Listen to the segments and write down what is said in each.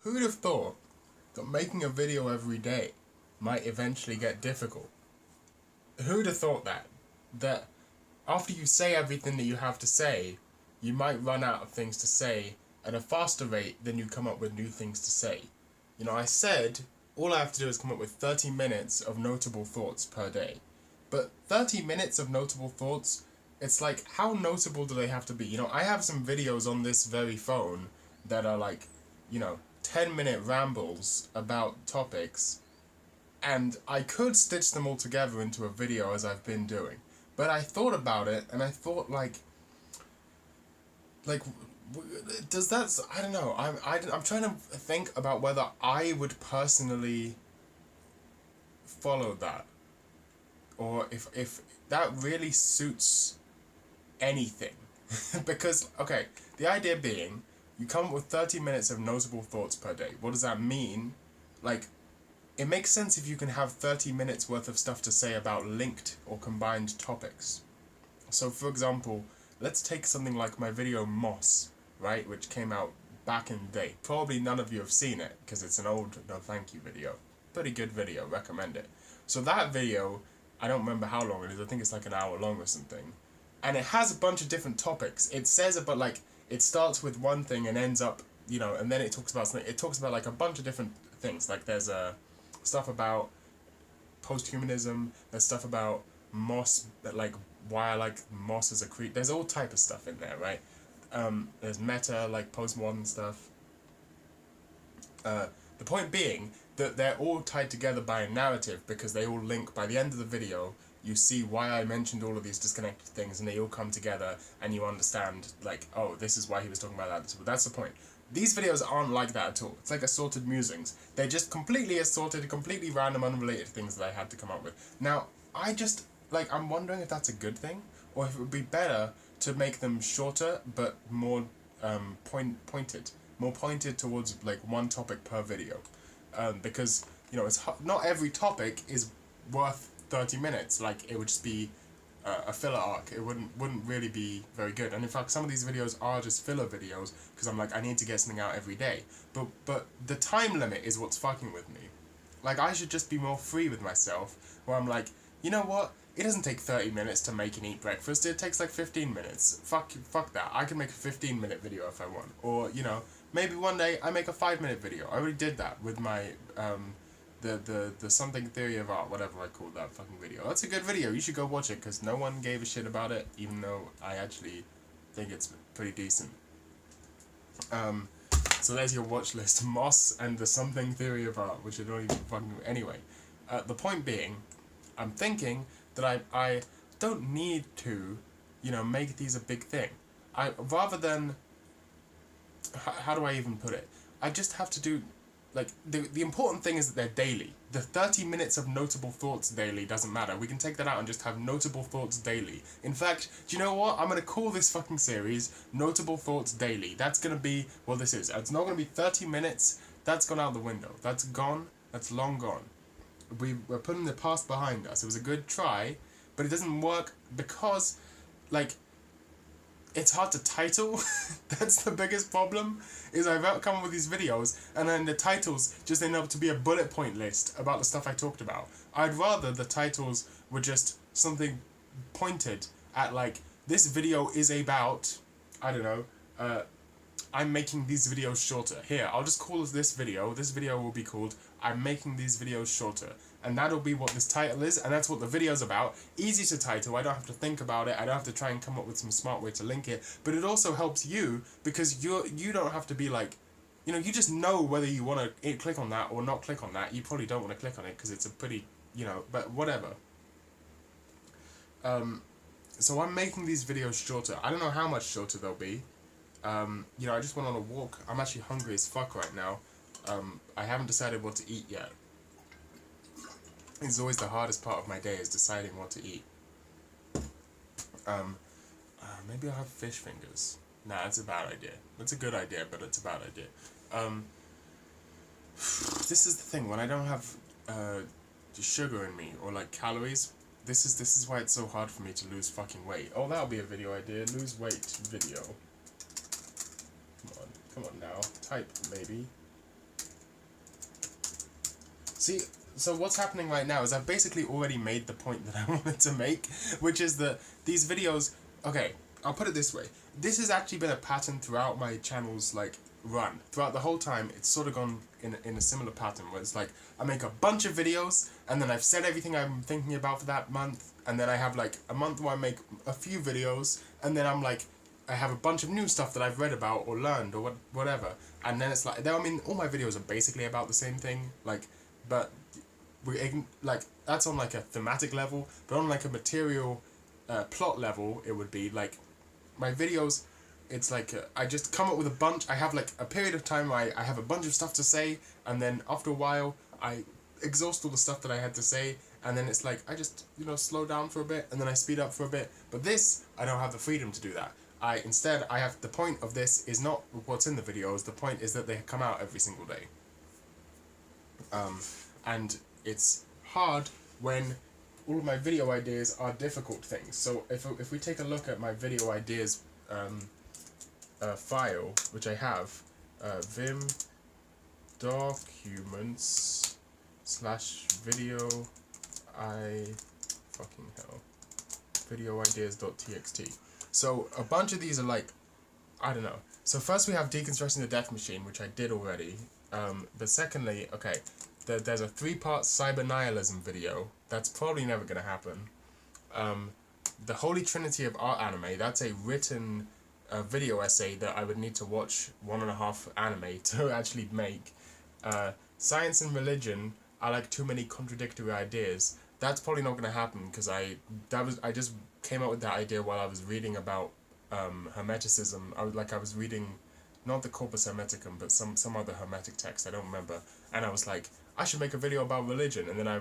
Who'd have thought that making a video every day might eventually get difficult? Who'd have thought that? That after you say everything that you have to say, you might run out of things to say at a faster rate than you come up with new things to say. You know, I said all I have to do is come up with 30 minutes of notable thoughts per day. But 30 minutes of notable thoughts, it's like, how notable do they have to be? You know, I have some videos on this very phone that are like, 10-minute rambles about topics, and I could stitch them all together into a video as I've been doing. But I thought about it, and I thought, does that, I don't know, I'm trying to think about whether I would personally follow that, or if that really suits anything. Because, okay, the idea being, you come up with 30 minutes of notable thoughts per day. What does that mean? Like, it makes sense if you can have 30 minutes worth of stuff to say about linked or combined topics. So, for example, let's take something like my video Moss, right, which came out back in the day. Probably none of you have seen it, because it's an old no thank you video. Pretty good video, recommend it. So that video, I don't remember how long it is, I think it's like an hour long or something. And it has a bunch of different topics. It says about, like, it starts with one thing and ends up, and then it talks about something. It talks about, like, a bunch of different things. Like, there's stuff about post-humanism, there's stuff about Moss, that, like, why I like Moss as a creature. There's all type of stuff in there, right? There's meta, like, postmodern stuff. The point being that they're all tied together by a narrative because they all link. By the end of the video, you see why I mentioned all of these disconnected things, and they all come together, and you understand, like, oh, this is why he was talking about that. But that's the point. These videos aren't like that at all. It's like assorted musings. They're just completely assorted, completely random, unrelated things that I had to come up with. Now, I'm wondering if that's a good thing, or if it would be better to make them shorter, but more pointed. More pointed towards, like, one topic per video. Because, not every topic is worth 30 minutes. Like, it would just be a filler arc. It wouldn't really be very good. And in fact, some of these videos are just filler videos because I'm like, I need to get something out every day. But the time limit is what's fucking with me. Like, I should just be more free with myself, where I'm like, you know what? It doesn't take 30 minutes to make and eat breakfast. It takes like 15 minutes. Fuck that. I can make a 15-minute video if I want. Or, maybe one day I make a 5-minute video. I already did that with my the something theory of art, whatever I called that fucking video. That's a good video. You should go watch it because no one gave a shit about it, even though I actually think it's pretty decent. So there's your watch list: Moss and the something theory of art, which I don't even fucking anyway. The point being, I'm thinking that I don't need to, make these a big thing. Rather than, how do I even put it? I just have to do, like, the important thing is that they're daily. The 30 minutes of notable thoughts daily doesn't matter. We can take that out and just have notable thoughts daily. In fact, do you know what? I'm going to call this fucking series Notable Thoughts Daily. That's going to be what this is. It's not going to be 30 minutes. That's gone out the window. That's gone. That's long gone. We're putting the past behind us. It was a good try, but it doesn't work because, like, it's hard to title. That's the biggest problem, is I've come up with these videos and then the titles just end up to be a bullet point list about the stuff I talked about. I'd rather the titles were just something pointed at, like, this video is about, I don't know, I'm making these videos shorter. Here, I'll just call this video will be called I'm making these videos shorter. And that'll be what this title is, and that's what the video's about. Easy to title, I don't have to think about it, I don't have to try and come up with some smart way to link it, but it also helps you, because you don't have to be like, you just know whether you want to click on that or not click on that. You probably don't want to click on it, because it's a pretty, but whatever. So I'm making these videos shorter. I don't know how much shorter they'll be. I just went on a walk. I'm actually hungry as fuck right now. I haven't decided what to eat yet. It's always the hardest part of my day, is deciding what to eat. Maybe I'll have fish fingers. Nah, that's a bad idea. That's a good idea, but it's a bad idea. This is the thing, when I don't have sugar in me, or, like, calories, this is why it's so hard for me to lose fucking weight. Oh, that'll be a video idea. Lose weight video. Come on now. Type, maybe. See, so what's happening right now is I've basically already made the point that I wanted to make, which is that these videos, okay, I'll put it this way. This has actually been a pattern throughout my channel's, like, run. Throughout the whole time, it's sort of gone in a similar pattern, where it's like, I make a bunch of videos, and then I've said everything I'm thinking about for that month, and then I have, like, a month where I make a few videos, and then I'm like, I have a bunch of new stuff that I've read about or learned or whatever, and then it's like, I mean, all my videos are basically about the same thing, like, but like, that's on like a thematic level, but on like a material plot level, it would be like my videos. It's like I just come up with a bunch. I have like a period of time where I have a bunch of stuff to say, and then after a while I exhaust all the stuff that I had to say, and then it's like I just, you know, slow down for a bit, and then I speed up for a bit. But this, I don't have the freedom to do that. Instead, I have, the point of this is not what's in the videos. The point is that they come out every single day. And it's hard when all of my video ideas are difficult things. So if we take a look at my video ideas file, which I have, vim documents / video fucking hell, video ideas.txt. So a bunch of these are like, I don't know. So first we have deconstructing the death machine, which I did already. But secondly, okay, there's a 3-part cyber nihilism video. That's probably never going to happen. The Holy Trinity of Art anime, that's a written video essay that I would need to watch 1.5 anime to actually make. Science and religion are like too many contradictory ideas. That's probably not going to happen because I just came up with that idea while I was reading about Hermeticism. I was reading not the Corpus Hermeticum, but some other Hermetic text, I don't remember. And I was like, I should make a video about religion. And then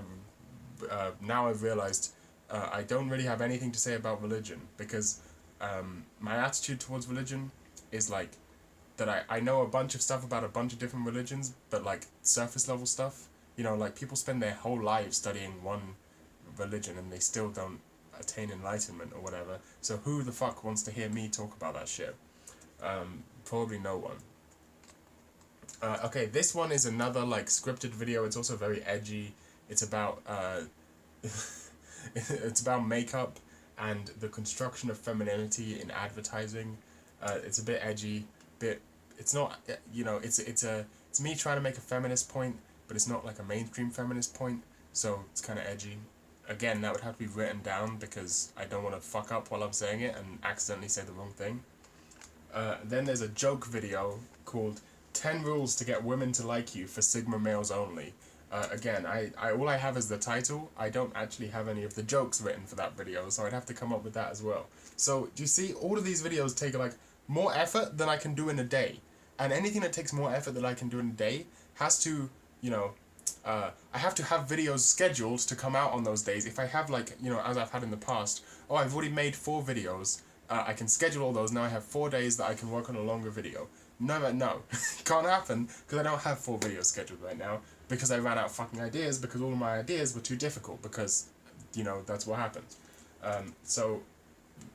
now I've realized I don't really have anything to say about religion, because my attitude towards religion is like that I know a bunch of stuff about a bunch of different religions, but like surface level stuff. You know, like people spend their whole lives studying one religion and they still don't attain enlightenment or whatever. So who the fuck wants to hear me talk about that shit? Probably no one. Okay, this one is another like scripted video. It's also very edgy. It's about it's about makeup and the construction of femininity in advertising. It's a bit edgy, it's not, you know, it's me trying to make a feminist point, but it's not like a mainstream feminist point, so it's kind of edgy. Again, that would have to be written down because I don't want to fuck up while I'm saying it and accidentally say the wrong thing. Then there's a joke video called 10 Rules to Get Women to Like You for Sigma Males Only. Again, all I have is the title. I don't actually have any of the jokes written for that video, so I'd have to come up with that as well. So, do you see, all of these videos take like more effort than I can do in a day. And anything that takes more effort than I can do in a day has to, you know, I have to have videos scheduled to come out on those days. If I have, like, you know, as I've had in the past, oh, I've already made 4 videos, I can schedule all those, now I have 4 days that I can work on a longer video. No, can't happen, because I don't have 4 videos scheduled right now, because I ran out of fucking ideas, because all of my ideas were too difficult, because, you know, that's what happens. So,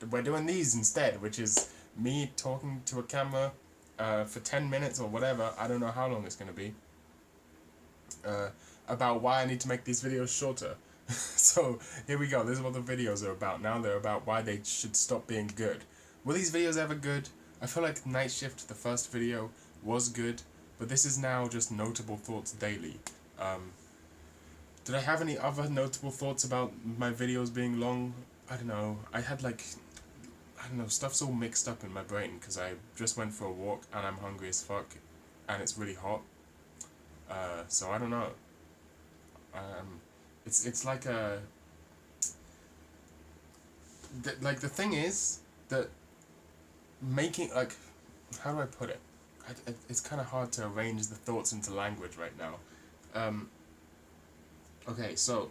we're doing these instead, which is me talking to a camera for 10 minutes or whatever, I don't know how long it's going to be, about why I need to make these videos shorter. So, here we go, this is what the videos are about now. They're about why they should stop being good. Were these videos ever good? I feel like Night Shift, the first video, was good, but this is now just notable thoughts daily. Did I have any other notable thoughts about my videos being long? I don't know. I had like, I don't know, stuff's all mixed up in my brain because I just went for a walk and I'm hungry as fuck and it's really hot. So I don't know. It's like a... like the thing is that making, like, how do I put it? It's kind of hard to arrange the thoughts into language right now. Okay, so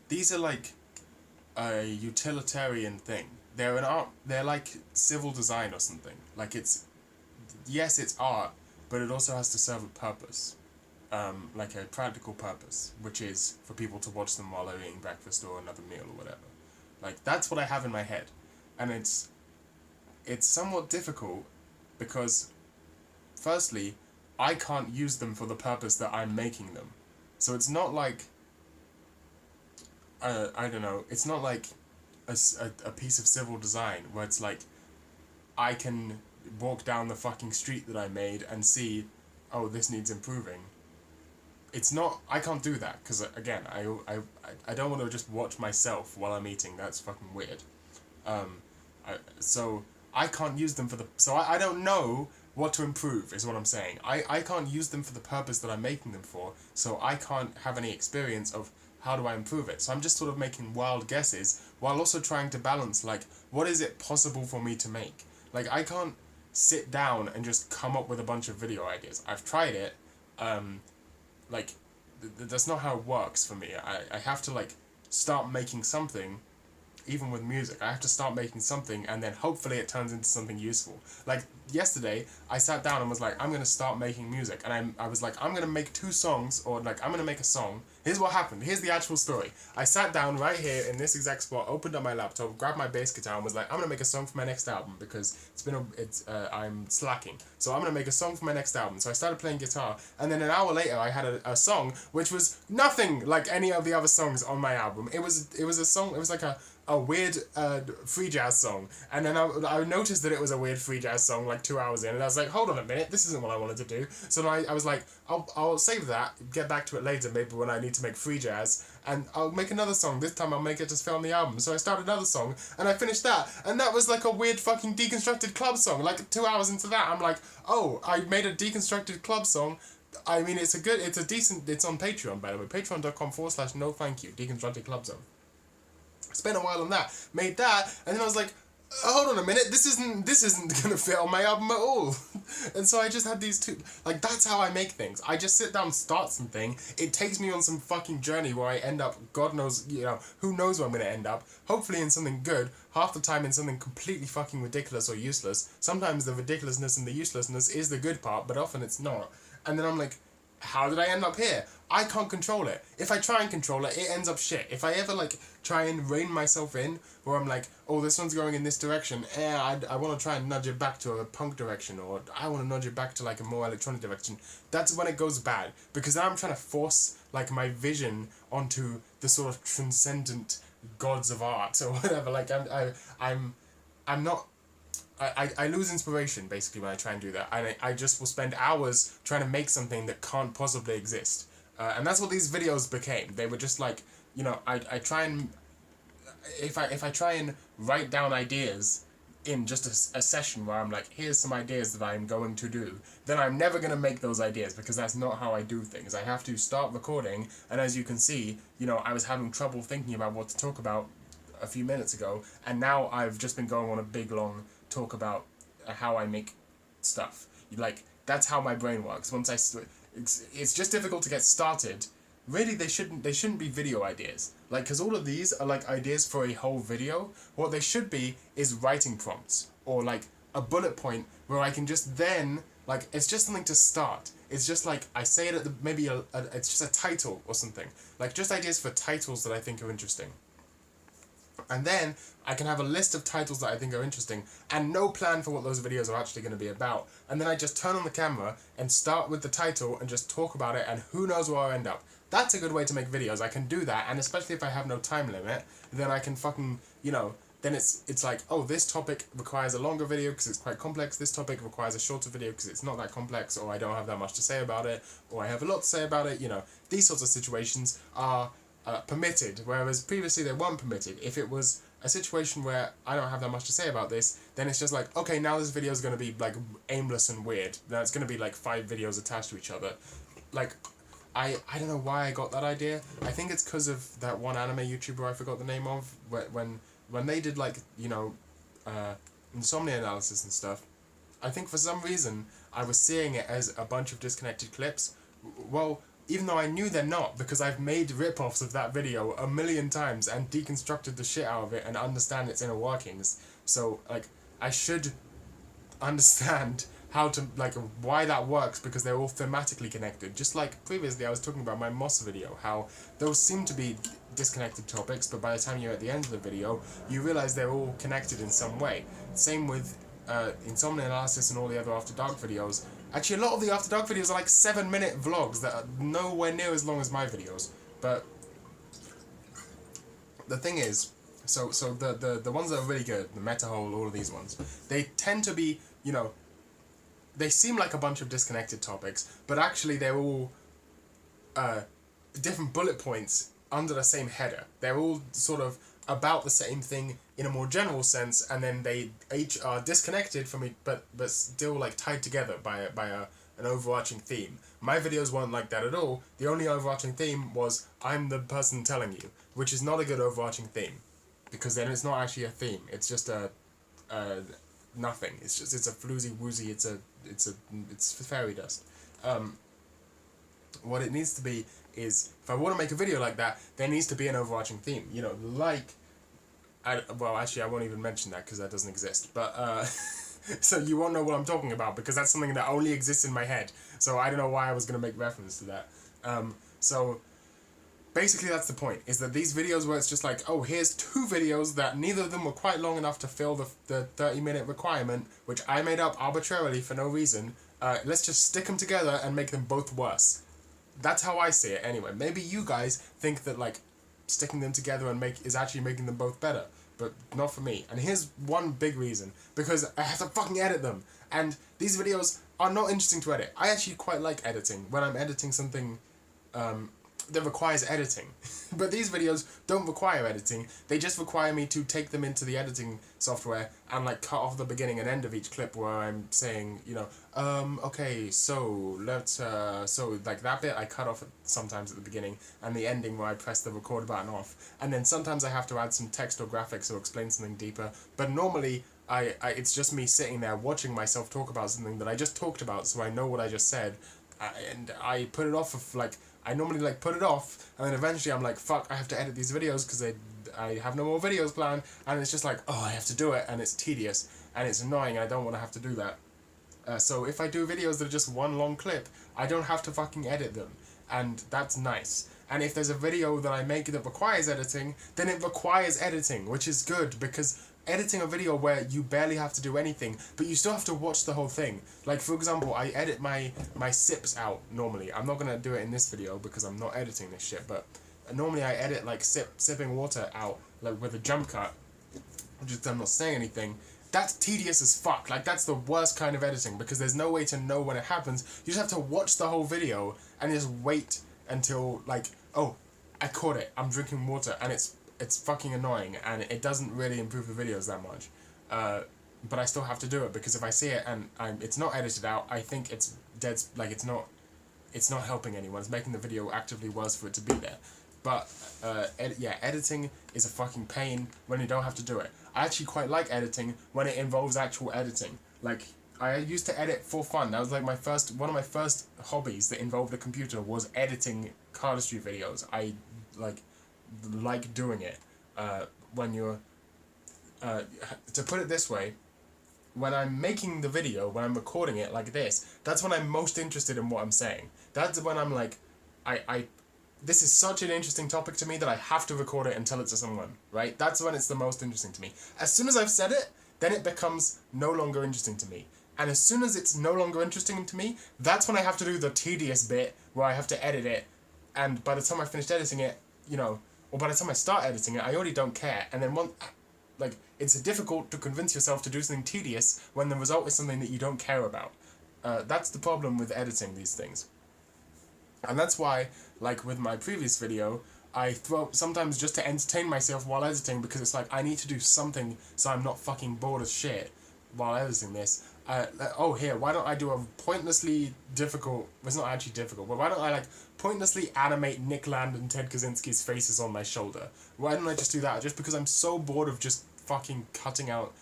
these are like a utilitarian thing. They're an art. They're like civil design or something. Like yes, it's art, but it also has to serve a purpose, like a practical purpose, which is for people to watch them while they're eating breakfast or another meal or whatever. Like that's what I have in my head, and it's somewhat difficult because firstly, I can't use them for the purpose that I'm making them. So it's not like, I don't know, it's not like a piece of civil design where it's like, I can walk down the fucking street that I made and see, oh, this needs improving. It's not, I can't do that, because again, I don't want to just watch myself while I'm eating, that's fucking weird. So I can't use them for the, so I don't know what to improve, is what I'm saying. I can't use them for the purpose that I'm making them for, so I can't have any experience of how do I improve it. So I'm just sort of making wild guesses, while also trying to balance, like, what is it possible for me to make? Like, I can't sit down and just come up with a bunch of video ideas. I've tried it, like, that's not how it works for me. I have to, like, start making something, even with music. I have to start making something, and then hopefully it turns into something useful. Like, yesterday, I sat down and was like, I'm going to start making music. And I was like, I'm going to make 2 songs, or, like, I'm going to make a song. Here's what happened. Here's the actual story. I sat down right here in this exact spot, opened up my laptop, grabbed my bass guitar, and was like, I'm going to make a song for my next album, because I'm slacking. So I'm going to make a song for my next album. So I started playing guitar, and then an hour later, I had a song which was nothing like any of the other songs on my album. It was a song, it was like a weird free jazz song, and then I noticed that it was a weird free jazz song like 2 hours in, and I was like, hold on a minute, this isn't what I wanted to do. So then I was like, I'll save that, get back to it later, maybe when I need to make free jazz, and I'll make another song. This time I'll make it just fit on the album. So I started another song, and I finished that, and that was like a weird fucking deconstructed club song. Like 2 hours into that, I'm like, oh, I made a deconstructed club song. I mean, it's on Patreon, by the way, patreon.com/no thank you, deconstructed club song. Spent a while on that, made that, and then I was like, hold on a minute, this isn't gonna fit on my album at all. And so I just had these two, like, that's how I make things. I just sit down, start something, it takes me on some fucking journey where I end up, God knows, who knows where I'm gonna end up, hopefully in something good, half the time in something completely fucking ridiculous or useless. Sometimes the ridiculousness and the uselessness is the good part, but often it's not. And then I'm like, how did I end up here? I can't control it. If I try and control it, it ends up shit. If I ever, like, try and rein myself in, where I'm like, oh, this one's going in this direction, I want to try and nudge it back to a punk direction, or I want to nudge it back to, like, a more electronic direction, that's when it goes bad. Because then I'm trying to force, like, my vision onto the sort of transcendent gods of art, or whatever. Like, I'm not... I lose inspiration, basically, when I try and do that. I just will spend hours trying to make something that can't possibly exist. And that's what these videos became. They were just like, I try and... If I try and write down ideas in just a session where I'm like, here's some ideas that I'm going to do, then I'm never going to make those ideas, because that's not how I do things. I have to start recording, and as you can see, I was having trouble thinking about what to talk about a few minutes ago, and now I've just been going on a big, long talk about how I make stuff. Like, that's how my brain works. Once it's just difficult to get started. Really, they shouldn't be video ideas. Like, because all of these are like ideas for a whole video. What they should be is writing prompts, or like a bullet point where I can just then, like, it's just something to start. It's just like, I say it at the, maybe it's just a title or something. Like, just ideas for titles that I think are interesting. And then I can have a list of titles that I think are interesting, and no plan for what those videos are actually going to be about. And then I just turn on the camera and start with the title and just talk about it, and who knows where I end up. That's a good way to make videos. I can do that, and especially if I have no time limit, then I can fucking, then it's like, oh, this topic requires a longer video because it's quite complex, this topic requires a shorter video because it's not that complex, or I don't have that much to say about it, or I have a lot to say about it. These sorts of situations are permitted, whereas previously they weren't permitted. If it was a situation where I don't have that much to say about this, then it's just like, okay, now this video is going to be like aimless and weird. Now it's going to be like 5 videos attached to each other. Like, I don't know why I got that idea. I think it's because of that one anime YouTuber I forgot the name of, when they did, like, insomnia analysis and stuff. I think for some reason I was seeing it as a bunch of disconnected clips. Well, even though I knew they're not, because I've made rip-offs of that video a million times and deconstructed the shit out of it and understand its inner workings. So, like, I should understand how to, like, why that works, because they're all thematically connected. Just like previously I was talking about my Moss video, how those seem to be disconnected topics, but by the time you're at the end of the video, you realize they're all connected in some way. Same with Insomnia Analysis and all the other After Dark videos. Actually, a lot of the After Dark videos are like 7-minute vlogs that are nowhere near as long as my videos. But the thing is, so the ones that are really good, the Meta Hole, all of these ones, they tend to be, you know, they seem like a bunch of disconnected topics, but actually they're all different bullet points under the same header. They're all sort of about the same thing in a more general sense, and then they each are disconnected from it, but still like tied together by an overarching theme. My videos weren't like that at all. The only overarching theme was I'm the person telling you, which is not a good overarching theme, because then it's not actually a theme. It's just a nothing. It's a floozy woozy. It's fairy dust. What it needs to be is, if I want to make a video like that, there needs to be an overarching theme. You know, like, well, actually, I won't even mention that because that doesn't exist. But so you won't know what I'm talking about, because that's something that only exists in my head. So I don't know why I was gonna make reference to that. So basically, that's the point. Is that these videos where it's just like, oh, here's 2 videos that neither of them were quite long enough to fill the 30-minute requirement, which I made up arbitrarily for no reason. Let's just stick them together and make them both worse. That's how I see it anyway. Maybe you guys think that like sticking them together and is actually making them both better, but not for me. And here's one big reason: because I have to fucking edit them, and these videos are not interesting to edit. I actually quite like editing when I'm editing something that requires editing. But these videos don't require editing. They just require me to take them into the editing software and like cut off the beginning and end of each clip where I'm saying, you know, okay, so let's, so like that bit I cut off sometimes at the beginning, and the ending where I press the record button off. And then sometimes I have to add some text or graphics or explain something deeper. But normally it's just me sitting there watching myself talk about something that I just talked about, so I know what I just said. And I put it off of like, I normally like put it off, and then eventually I'm like, fuck, I have to edit these videos because I have no more videos planned, and it's just like, oh, I have to do it, and it's tedious, and it's annoying, and I don't want to have to do that. So if I do videos that are just one long clip, I don't have to fucking edit them, and that's nice. And if there's a video that I make that requires editing, then it requires editing, which is good, because editing a video where you barely have to do anything, but you still have to watch the whole thing. Like, for example, I edit my sips out normally. I'm not going to do it in this video because I'm not editing this shit, but normally I edit, like, sipping water out, like, with a jump cut, just I'm not saying anything. That's tedious as fuck. Like, that's the worst kind of editing, because there's no way to know when it happens. You just have to watch the whole video and just wait until, like, oh, I caught it, I'm drinking water, and it's fucking annoying, and it doesn't really improve the videos that much. But I still have to do it, because if I see it and it's not edited out, I think it's dead, like, it's not helping anyone. It's making the video actively worse for it to be there. But, yeah, editing is a fucking pain when you don't have to do it. I actually quite like editing when it involves actual editing. Like, I used to edit for fun. That was like one of my first hobbies that involved a computer was editing cardistry videos. I like doing it. When you're, to put it this way, when I'm making the video, when I'm recording it like this, that's when I'm most interested in what I'm saying. That's when I'm like, this is such an interesting topic to me that I have to record it and tell it to someone, right? That's when it's the most interesting to me. As soon as I've said it, then it becomes no longer interesting to me. And as soon as it's no longer interesting to me, that's when I have to do the tedious bit where I have to edit it. And by the time I finished editing it, you know, or by the time I start editing it, I already don't care. And then it's difficult to convince yourself to do something tedious when the result is something that you don't care about. That's the problem with editing these things. And that's why, like with my previous video, I throw sometimes just to entertain myself while editing, because it's like, I need to do something so I'm not fucking bored as shit while editing this. Oh, here, why don't I do a pointlessly difficult, it's not actually difficult, but why don't I, like, pointlessly animate Nick Land and Ted Kaczynski's faces on my shoulder? Why don't I just do that? Just because I'm so bored of just fucking cutting out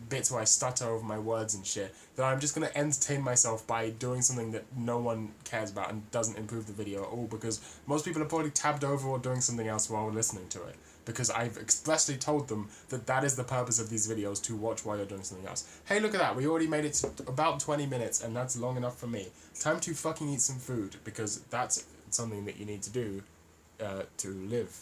bits where I stutter over my words and shit, that I'm just going to entertain myself by doing something that no one cares about and doesn't improve the video at all, because most people are probably tabbed over or doing something else while listening to it. Because I've expressly told them that that is the purpose of these videos, to watch while you're doing something else. Hey, look at that, we already made it to about 20 minutes, and that's long enough for me. Time to fucking eat some food, because that's something that you need to do to live.